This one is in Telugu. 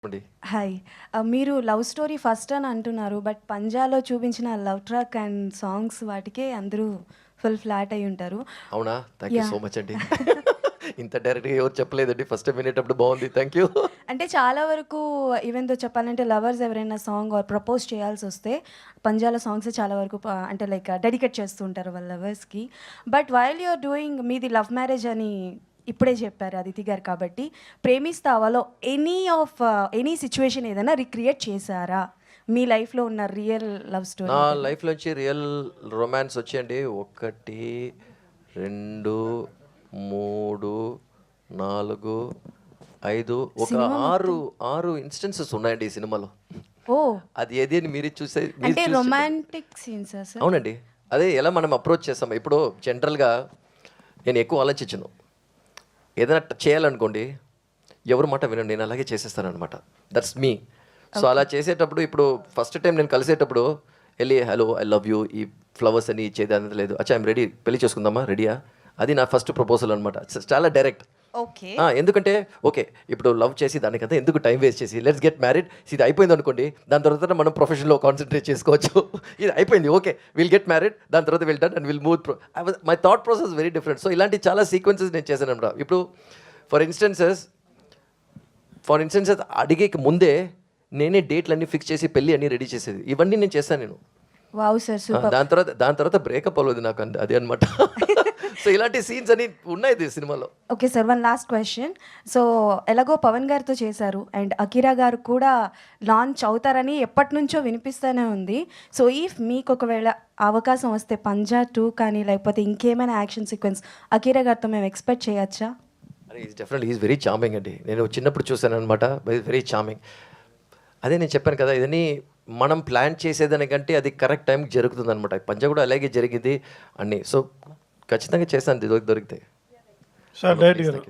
అండి. హాయ్. మీరు లవ్ స్టోరీ ఫస్ట్ అని అంటున్నారు. బట్ పంజాలో చూపించిన లవ్ ట్రాక్ అండ్ సాంగ్స్ వాటికే అందరూ ఫుల్ ఫ్లాట్ అయ్యి ఉంటారు. అవునా? Thank you yeah! So much అండి. ఇంత డైరెక్ట్‌గా ఎవరు చెప్పలేదండి. ఫస్ట్ టైమ్ వినేటప్పుడు బాగుంది. Thank you. అంటే చాలా వరకు ఈవెన్ దో చెప్పాలంటే లవర్స్ ఎవరైనా సాంగ్ ఆర్ ప్రపోజ్ చేయాల్సొస్తే పంజాల సాంగ్సే చాలా వరకు అంటే లైక్ డెడికేట్ చేస్తూ ఉంటారు వాళ్ళ లవర్స్‌కి. But while you are doing మీది లవ్ మ్యారేజ్ అని ఇప్పుడే చెప్పారు అదితి గారు కాబట్టి, 'ప్రేమిస్తావా'లో ఎనీ సిట్యుయేషన్ ఏదైనా రిక్రియేట్ చేశారా? మీ లైఫ్‌లో ఉన్న రియల్ లవ్ స్టోరీ నా ఏదైనా? లైఫ్‌లోంచి రియల్ రొమాన్స్ వచ్చాయండి. 1, 2, 3, 4, 5 ఒక సినిమా మొత్తం 6 ఇన్‌స్టెన్సెస్ ఉన్నాయండి ఈ సినిమాలో. ఓహ్! అది ఏది అని మీరు అంటే చూసి చెప్పండి. రొమాంటిక్ సీన్సా సార్? అవునండి. అదే ఎలా మనం అప్రోచ్ చేస్తాం. ఇప్పుడు జనరల్‌గా నేను ఎక్కువ ఆలోచించను. ఏదైనా చేయాలనుకోండి, ఎవరి మాట వినను. నేను అలాగే చేసేస్తాననమాట. That's me. సో, అలా చేసేటప్పుడు ఇప్పుడు ఫస్ట్ టైం నేను కలిసేటప్పుడు ఎళ్లి హలో, ఐ లవ్ యూ, ఈ ఫ్లవర్స్ అని ఇచ్చేది అనేది లేదు. అచ్చా ఐయామ్ రెడీ, పెళ్లి చేసుకుందామా, రెడీయా? అది నా ఫస్ట్ ప్రపోజల్ అనమాట. చాలా డైరెక్ట్. ఓకే. ఎందుకంటే ఓకే, ఇప్పుడు లవ్ చేసి దానికంతా ఎందుకు టైం వేస్ట్ చేసి లెట్స్ గెట్ మ్యారీడ్. ఇది అయిపోయింది అనుకోండి, దాని తర్వాత మనం ప్రొఫెషన్‌లో కాన్సంట్రేట్ చేసుకోవచ్చు. ఇది అయిపోయింది, ఓకే, విల్ గెట్ మ్యారీడ్, దాని తర్వాత will done and will move my thought process very different. So ఇలాంటి చాలా సీక్వెన్సెస్ నేను చేశాను అనమాట. ఇప్పుడు ఫర్ ఇన్స్టెన్సెస్ అడిగేకి ముందే నేనే డేట్లన్నీ ఫిక్స్ చేసి పెళ్ళి అన్నీ రెడీ చేసేది. ఇవన్నీ నేను చేశాను నేను. Wow sir! సూపర్. దాని తర్వాత బ్రేకప్ అవ్వలేదు నాకు, అదే అనమాట. సో ఇలాంటి సీన్స్ అని ఉన్నాయి ఈ సినిమాలో. Okay sir, one last question. So ఎలాగో పవన్ గారితో చేశారు అండ్ అకిరా గారు కూడా లాంచ్ అవుతారని ఎప్పటినుంచో వినిపిస్తూనే ఉంది. సో ఇఫ్ మీకు ఒకవేళ అవకాశం వస్తే పంజా 2 కానీ లేకపోతే ఇంకేమైనా యాక్షన్ సీక్వెన్స్ అకిరా గారితో మేము ఎక్స్పెక్ట్ చేయొచ్చా? అరే ఈజ్ వెరీ చార్మింగ్ అండి. నేను చిన్నప్పుడు చూశాను అనమాట. Very charming. అదే నేను చెప్పాను కదా, ఇదని మనం ప్లాన్ చేసేదానికంటే అది కరెక్ట్ టైంకి జరుగుతుంది అనమాట. పంజా కూడా అలాగే జరిగింది అన్నీ. సో ఖచ్చితంగా చేస్తాను దొరికితే. సార్ డైరెక్ట్ గారు